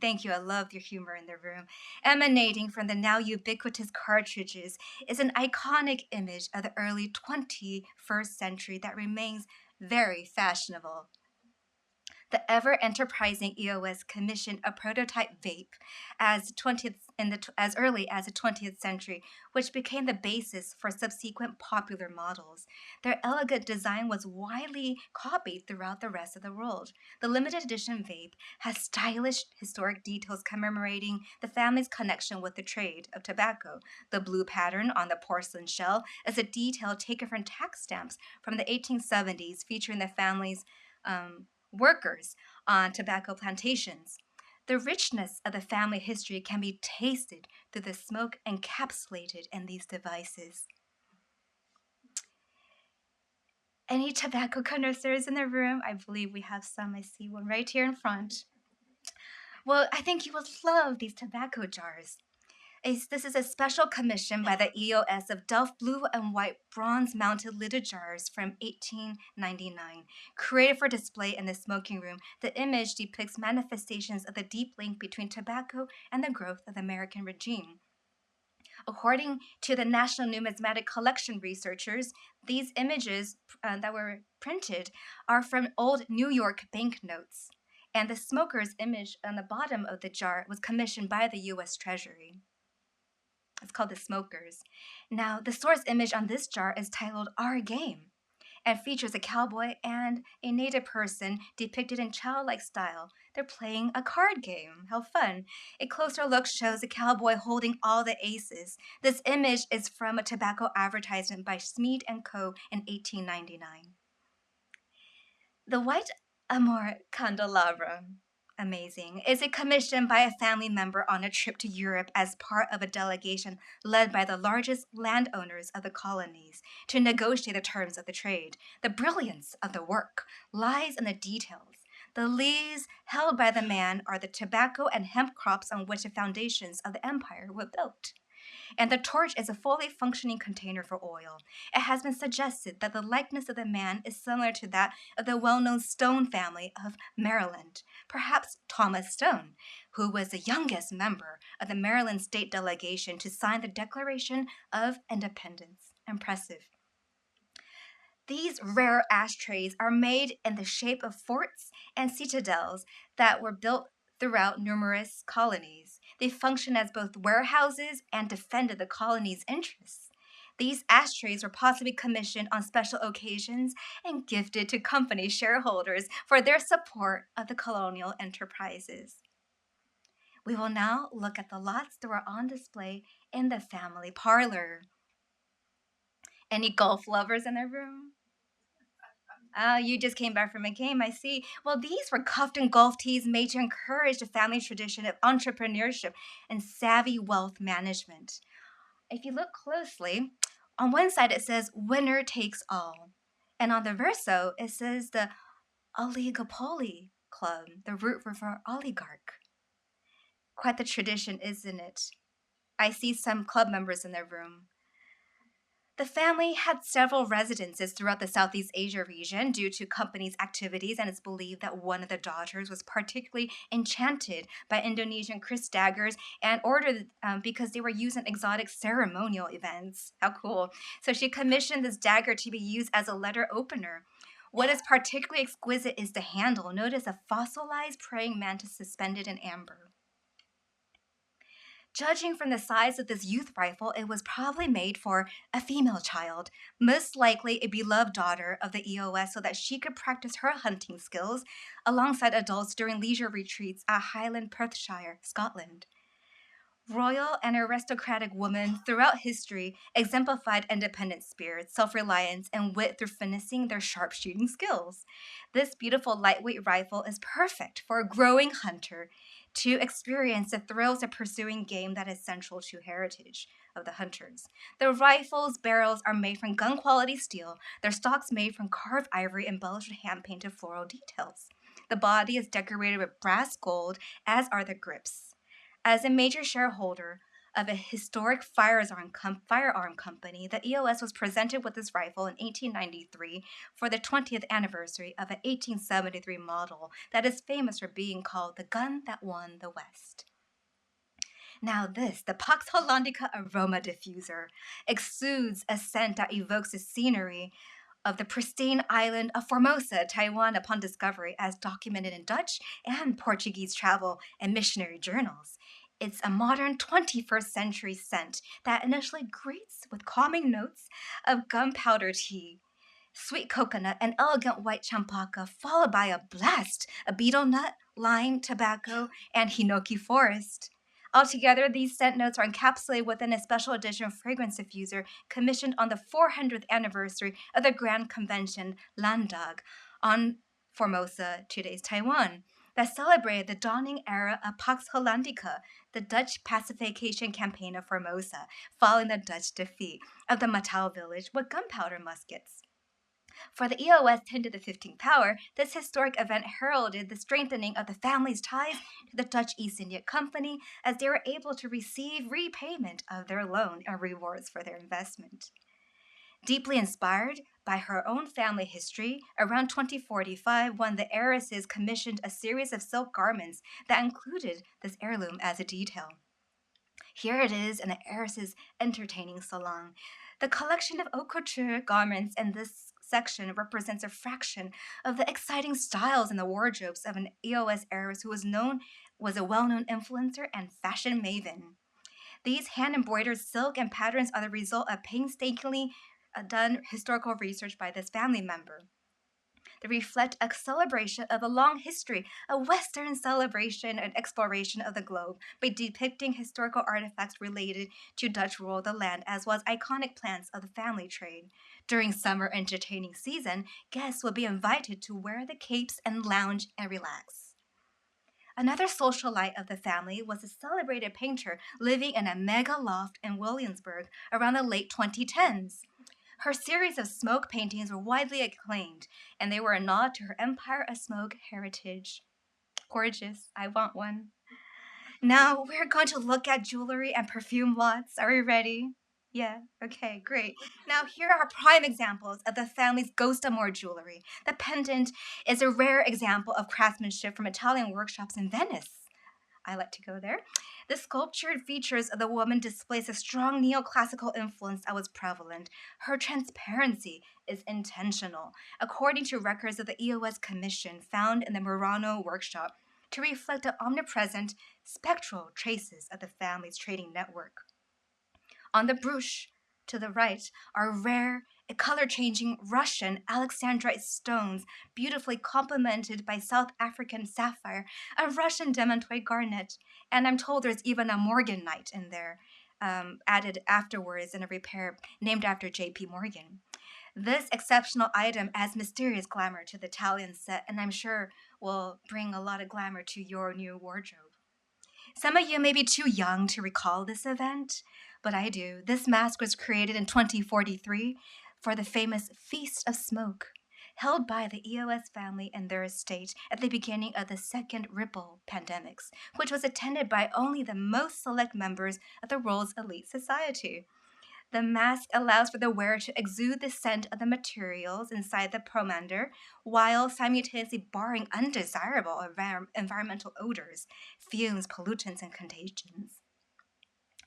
thank you, I love your humor in the room, emanating from the now ubiquitous cartridges is an iconic image of the early 21st century that remains very fashionable. The ever-enterprising EOS commissioned a prototype vape as early as the 20th century, which became the basis for subsequent popular models. Their elegant design was widely copied throughout the rest of the world. The limited edition vape has stylish historic details commemorating the family's connection with the trade of tobacco. The blue pattern on the porcelain shell is a detail taken from tax stamps from the 1870s featuring the family's workers on tobacco plantations. The richness of the family history can be tasted through the smoke encapsulated in these devices. Any tobacco connoisseurs in the room? I believe we have some. I see one right here in front. Well, I think you will love these tobacco jars. This is a special commission by the EOS of Delft blue and white bronze mounted lidded jars from 1899. Created for display in the smoking room, the image depicts manifestations of the deep link between tobacco and the growth of the American regime. According to the National Numismatic Collection researchers, these images that were printed are from old New York banknotes. And the smoker's image on the bottom of the jar was commissioned by the US Treasury. It's called the smokers. Now, the source image on this jar is titled Our Game and features a cowboy and a native person depicted in childlike style. They're playing a card game. How fun. A closer look shows a cowboy holding all the aces. This image is from a tobacco advertisement by Smead & Co. in 1899. The white Amor candelabra, amazing, is a commission by a family member on a trip to Europe as part of a delegation led by the largest landowners of the colonies to negotiate the terms of the trade. The brilliance of the work lies in the details. The leaves held by the man are the tobacco and hemp crops on which the foundations of the empire were built. And the torch is a fully functioning container for oil. It has been suggested that the likeness of the man is similar to that of the well-known Stone family of Maryland, perhaps Thomas Stone, who was the youngest member of the Maryland state delegation to sign the Declaration of Independence. Impressive. These rare ashtrays are made in the shape of forts and citadels that were built throughout numerous colonies. They functioned as both warehouses and defended the colony's interests. These ashtrays were possibly commissioned on special occasions and gifted to company shareholders for their support of the colonial enterprises. We will now look at the lots that were on display in the family parlor. Any golf lovers in the room? Oh, you just came back from a game, I see. Well, these were cuffed and golf tees made to encourage the family tradition of entrepreneurship and savvy wealth management. If you look closely, on one side it says winner takes all. And on the verso, it says the oligopoly club, the root word for oligarch. Quite the tradition, isn't it? I see some club members in the room. The family had several residences throughout the Southeast Asia region due to company's activities, and it's believed that one of the daughters was particularly enchanted by Indonesian Chris daggers and ordered because they were used in exotic ceremonial events. How cool. So she commissioned this dagger to be used as a letter opener. What is particularly exquisite is the handle. Notice a fossilized praying mantis suspended in amber. Judging from the size of this youth rifle, it was probably made for a female child, most likely a beloved daughter of the EOS, so that she could practice her hunting skills alongside adults during leisure retreats at Highland, Perthshire, Scotland. Royal and aristocratic women throughout history exemplified independent spirit, self-reliance, and wit through finessing their sharpshooting skills. This beautiful lightweight rifle is perfect for a growing hunter to experience the thrills of pursuing game that is central to heritage of the hunters. The rifle's barrels are made from gun-quality steel, their stocks made from carved ivory embellished with hand-painted floral details. The body is decorated with brass gold, as are the grips. As a major shareholder of a historic firearm company, the EOS was presented with this rifle in 1893 for the 20th anniversary of an 1873 model that is famous for being called the gun that won the West. Now this, the Pax Hollandica aroma diffuser, exudes a scent that evokes the scenery of the pristine island of Formosa, Taiwan, upon discovery, as documented in Dutch and Portuguese travel and missionary journals. It's a modern 21st century scent that initially greets with calming notes of gunpowder tea, sweet coconut, and elegant white champaca, followed by a blast of betel nut, lime, tobacco, and hinoki forest. Altogether, these scent notes are encapsulated within a special edition fragrance diffuser commissioned on the 400th anniversary of the Grand Convention Landag on Formosa, today's Taiwan. that celebrated the dawning era of Pax Hollandica, the Dutch pacification campaign of Formosa, following the Dutch defeat of the Matau village with gunpowder muskets. For the EOS 10 to the 15th power, this historic event heralded the strengthening of the family's ties to the Dutch East India Company as they were able to receive repayment of their loan and rewards for their investment. Deeply inspired by her own family history, around 2045, one of the heiresses commissioned a series of silk garments that included this heirloom as a detail. Here it is in the heiress's entertaining salon. The collection of haute couture garments in this section represents a fraction of the exciting styles in the wardrobes of an EOS heiress who was a well-known influencer and fashion maven. These hand-embroidered silk and patterns are the result of painstakingly done historical research by this family member. They reflect a celebration of a long history, a Western celebration and exploration of the globe by depicting historical artifacts related to Dutch rule of the land as well as iconic plants of the family trade. During summer entertaining season, guests will be invited to wear the capes and lounge and relax. Another socialite of the family was a celebrated painter living in a mega loft in Williamsburg around the late 2010s. Her series of smoke paintings were widely acclaimed, and they were a nod to her Empire of Smoke heritage. Gorgeous. I want one. Now we're going to look at jewelry and perfume lots. Are we ready? Yeah, okay, great. Now here are prime examples of the family's Ghost Amore jewelry. The pendant is a rare example of craftsmanship from Italian workshops in Venice. I like to go there. The sculptured features of the woman displays a strong neoclassical influence that was prevalent. Her transparency is intentional, according to records of the EOS Commission found in the Murano workshop, to reflect the omnipresent spectral traces of the family's trading network. On the brooch to the right are rare, color-changing Russian Alexandrite stones, beautifully complemented by South African sapphire, a Russian demantoid garnet, and I'm told there's even a morganite in there, added afterwards in a repair named after J.P. Morgan. This exceptional item adds mysterious glamour to the Italian set, and I'm sure will bring a lot of glamour to your new wardrobe. Some of you may be too young to recall this event, but I do. This mask was created in 2043 for the famous Feast of Smoke, held by the EOS family and their estate at the beginning of the second Ripple pandemics, which was attended by only the most select members of the world's elite society. The mask allows for the wearer to exude the scent of the materials inside the pomander while simultaneously barring undesirable environmental odors, fumes, pollutants, and contagions.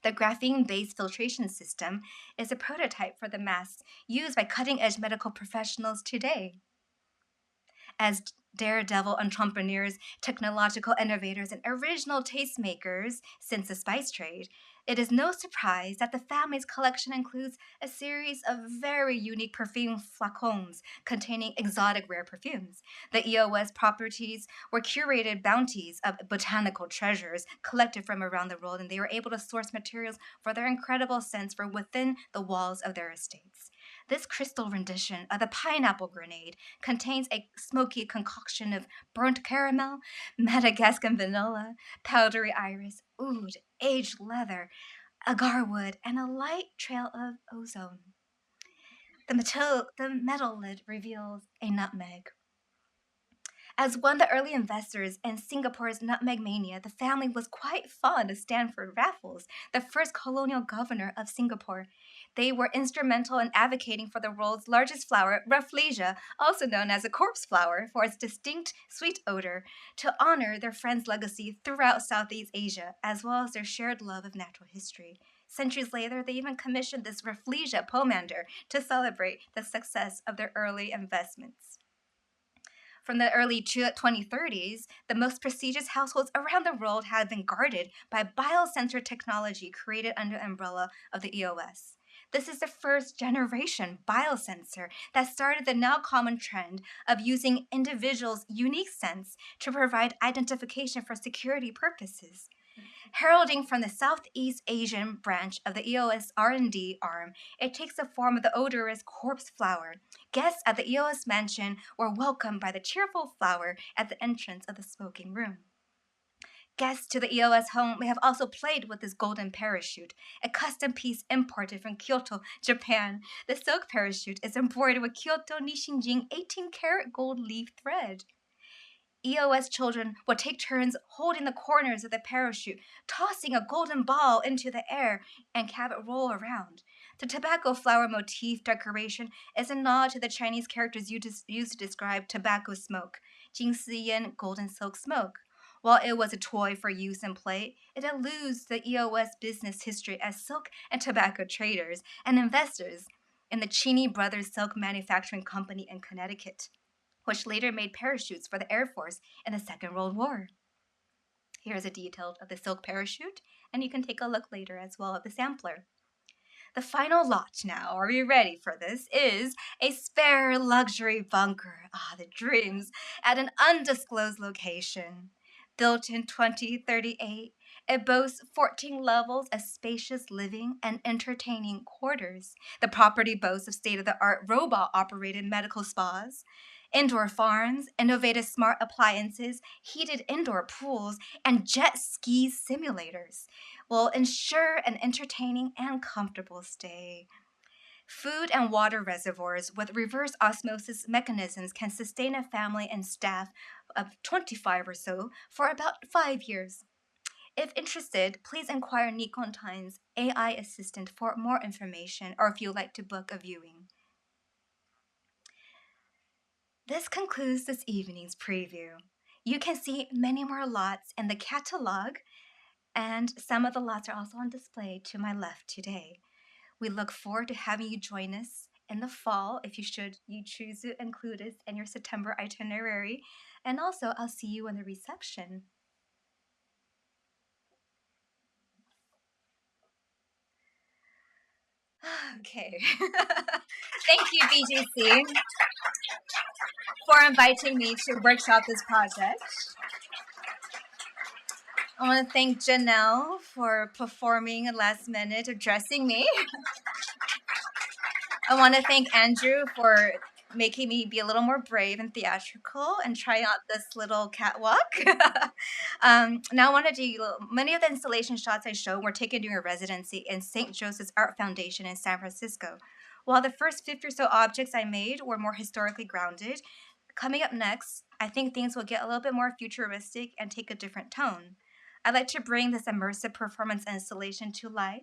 The graphene-based filtration system is a prototype for the masks used by cutting-edge medical professionals today. As daredevil entrepreneurs, technological innovators, and original tastemakers since the spice trade, it is no surprise that the family's collection includes a series of very unique perfume flacons containing exotic rare perfumes. The EOS properties were curated bounties of botanical treasures collected from around the world, and they were able to source materials for their incredible scents from within the walls of their estates. This crystal rendition of the pineapple grenade contains a smoky concoction of burnt caramel, Madagascan vanilla, powdery iris, oud, aged leather, agarwood, and a light trail of ozone. The metal lid reveals a nutmeg. As one of the early investors in Singapore's nutmeg mania, the family was quite fond of Stanford Raffles, the first colonial governor of Singapore. They were instrumental in advocating for the world's largest flower, Rafflesia, also known as a corpse flower, for its distinct sweet odor, to honor their friend's legacy throughout Southeast Asia, as well as their shared love of natural history. Centuries later, they even commissioned this Rafflesia pomander to celebrate the success of their early investments. From the early 2030s, the most prestigious households around the world have been guarded by biosensor technology created under the umbrella of the EOS. This is the first generation biosensor that started the now common trend of using individuals' unique scents to provide identification for security purposes. Heralding from the Southeast Asian branch of the EOS R&D arm, it takes the form of the odorous corpse flower. Guests at the EOS mansion were welcomed by the cheerful flower at the entrance of the smoking room. Guests to the EOS home may have also played with this golden parachute, a custom piece imported from Kyoto, Japan. The silk parachute is embroidered with Kyoto Nishinjin 18-karat gold leaf thread. EOS children would take turns holding the corners of the parachute, tossing a golden ball into the air and have it roll around. The tobacco flower motif decoration is a nod to the Chinese characters used to describe tobacco smoke, Jingsiyan golden silk smoke. While it was a toy for use and play, it alludes to the EOS business history as silk and tobacco traders and investors in the Cheney Brothers Silk Manufacturing Company in Connecticut, which later made parachutes for the Air Force in the Second World War. Here's a detail of the silk parachute, and you can take a look later as well at the sampler. The final lot now, are we ready for this, is a spare luxury bunker, the dreams, at an undisclosed location. Built in 2038, it boasts 14 levels of spacious living and entertaining quarters. The property boasts of state-of-the-art robot-operated medical spas, indoor farms, innovative smart appliances, heated indoor pools, and jet ski simulators will ensure an entertaining and comfortable stay. Food and water reservoirs with reverse osmosis mechanisms can sustain a family and staff of 25 or so for about 5 years. If interested, please inquire Nikon Time's AI assistant for more information or if you'd like to book a viewing. This concludes this evening's preview. You can see many more lots in the catalog, and some of the lots are also on display to my left today. We look forward to having you join us in the fall if you choose to include us in your September itinerary. And also, I'll see you in the reception. Okay. Thank you, BGC, for inviting me to workshop this project. I want to thank Janelle for performing last minute, dressing me. I want to thank Andrew for making me be a little more brave and theatrical and try out this little catwalk. Now I want to do many of the installation shots I showed were taken during a residency in St. Joseph's Art Foundation in San Francisco. While the first 50 or so objects I made were more historically grounded, coming up next, I think things will get a little bit more futuristic and take a different tone. I'd like to bring this immersive performance installation to life.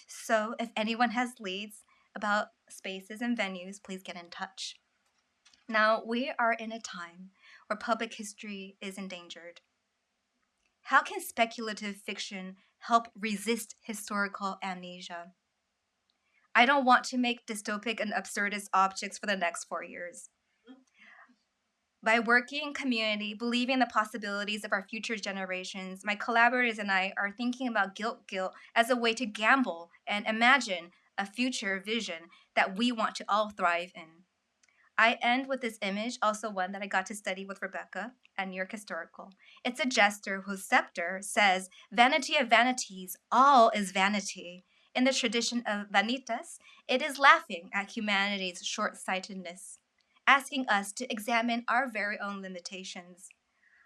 So if anyone has leads about spaces and venues, please get in touch. Now, we are in a time where public history is endangered. How can speculative fiction help resist historical amnesia? I don't want to make dystopic and absurdist objects for the next 4 years. By working in community, believing in the possibilities of our future generations, my collaborators and I are thinking about Gilt as a way to gamble and imagine a future vision that we want to all thrive in. I end with this image, also one that I got to study with Rebecca at New York Historical. It's a jester whose scepter says, "Vanity of vanities, all is vanity." In the tradition of Vanitas, it is laughing at humanity's short-sightedness, asking us to examine our very own limitations.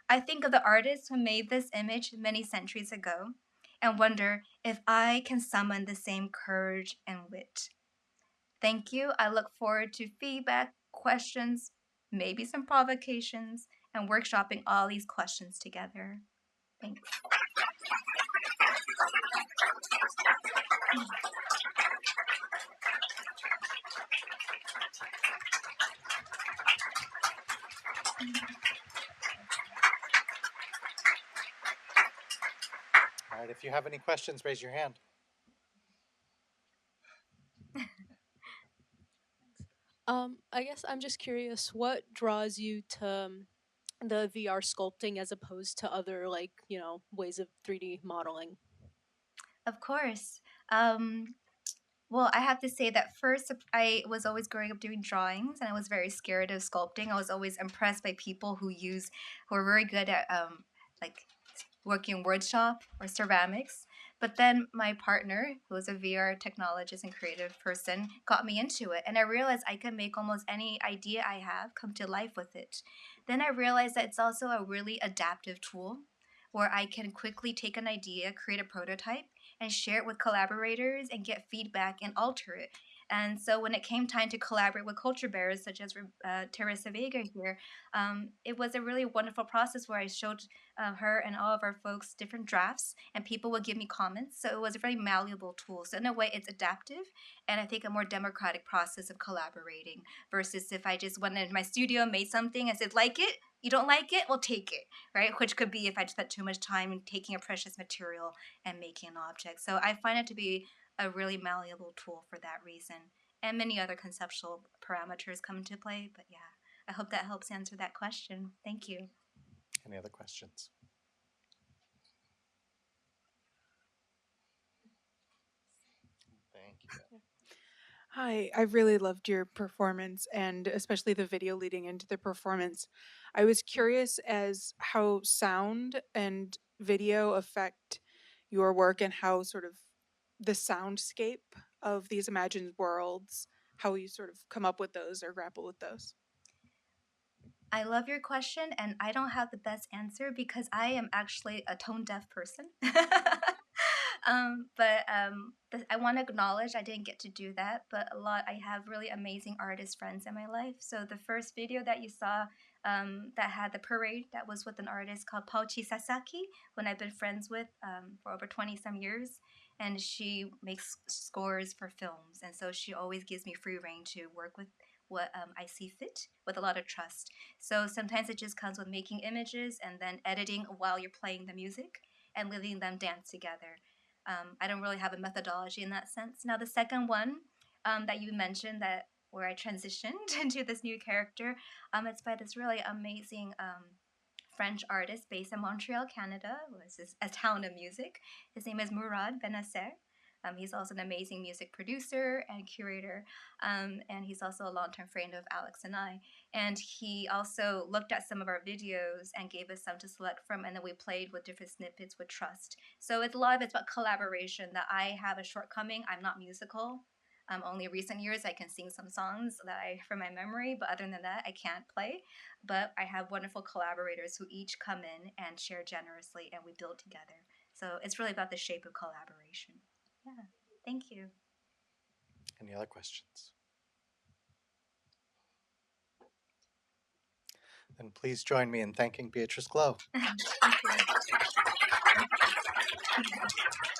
I think of the artists who made this image many centuries ago and wonder if I can summon the same courage and wit. Thank you. I look forward to feedback, questions, maybe some provocations, and workshopping all these questions together. Thanks. All right, if you have any questions, raise your hand. I guess I'm just curious, what draws you to the VR sculpting as opposed to other, like, ways of 3D modeling? Of course. Well, I have to say that first, I was always growing up doing drawings, and I was very scared of sculpting. I was always impressed by people who are very good at like working in wood shop or ceramics. But then my partner, who was a VR technologist and creative person, got me into it. And I realized I can make almost any idea I have come to life with it. Then I realized that it's also a really adaptive tool where I can quickly take an idea, create a prototype, and share it with collaborators and get feedback and alter it. And so when it came time to collaborate with culture bearers such as Teresa Vega here, it was a really wonderful process where I showed her and all of our folks different drafts, and people would give me comments. So it was a very malleable tool. So in a way, it's adaptive, and I think a more democratic process of collaborating versus if I just went into my studio, made something, and said, like it, you don't like it, well, take it, right? Which could be if I spent too much time in taking a precious material and making an object. So I find it to be a really malleable tool for that reason. And many other conceptual parameters come into play. But yeah, I hope that helps answer that question. Thank you. Any other questions? Thank you. Hi, I really loved your performance and especially the video leading into the performance. I was curious as how sound and video affect your work and how sort of the soundscape of these imagined worlds, how you sort of come up with those or grapple with those. I love your question, and I don't have the best answer because I am actually a tone deaf person. I want to acknowledge I didn't get to do that, but I have really amazing artist friends in my life. So the first video that you saw that had the parade that was with an artist called Pauchi Sasaki, when I've been friends with for over 20 some years, and she makes scores for films, and so she always gives me free reign to work with what I see fit with a lot of trust. So sometimes it just comes with making images and then editing while you're playing the music and letting them dance together. I don't really have a methodology in that sense. Now, the second one that you mentioned, that where I transitioned into this new character, it's by this really amazing French artist based in Montreal, Canada. This is a town of music. His name is Mourad Benasser. He's also an amazing music producer and curator, and he's also a long-term friend of Alex and I. And he also looked at some of our videos and gave us some to select from, and then we played with different snippets with trust. So it's a lot of it's about collaboration. That I have a shortcoming. I'm not musical. Only recent years I can sing some songs that I from my memory, but other than that, I can't play. But I have wonderful collaborators who each come in and share generously, and we build together. So it's really about the shape of collaboration. Yeah, thank you. Any other questions? Then please join me in thanking Beatrice Glow. Thank you.